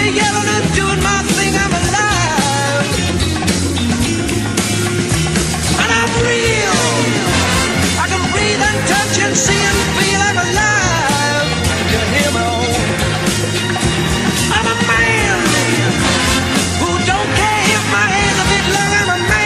here yelling and doing my thing, I'm alive. And I'm real. I can breathe and touch and see and feel I'm alive. You hear me? I'm a man who don't care if my hands a bit long. I'm a man.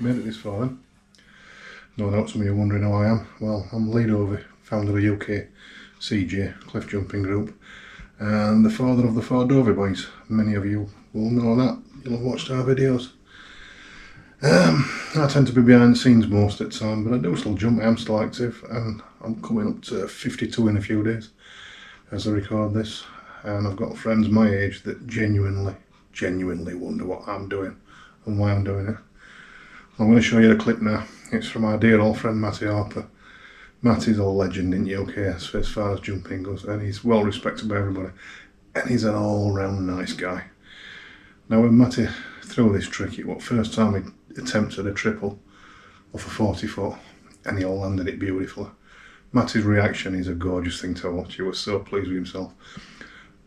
Made it this far then. No doubt some of you are wondering how I am. Well, I'm Lee Dovey, founder of UKCJ, cliff jumping group, and the father of the 4 Dovey boys. Many of you will know that. You'll have watched our videos. I tend to be behind the scenes most of the time, but I do still jump. I am still active, and I'm coming up to 52 in a few days as I record this. And I've got friends my age that genuinely wonder what I'm doing and why I'm doing it. I'm going to show you a clip now. It's from our dear old friend Matty Harper. Matty's a legend in UK as far as jumping goes, and he's well respected by everybody, and he's an all-round nice guy. Now when Matty threw this trick, it was the first time he attempted a triple off a 40 foot, and he all landed it beautifully. Matty's reaction is a gorgeous thing to watch. He was so pleased with himself.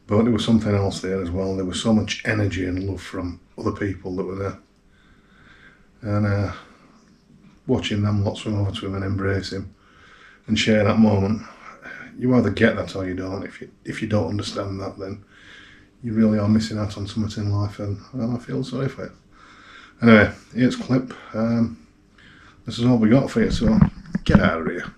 But there was something else there as well. There was so much energy and love from other people that were there. And watching them lot swim over to him and embrace him and share that moment, you either get that or you don't. If you don't understand that, then you really are missing out on something in life, and I feel sorry for you. Anyway, here's a clip. This is all we got for you, so get out of here.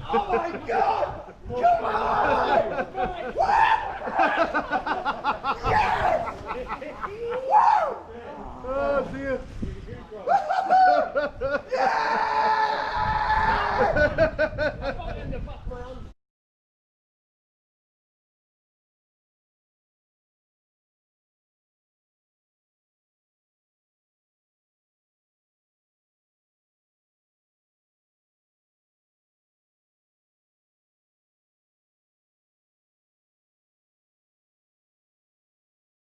Oh my God!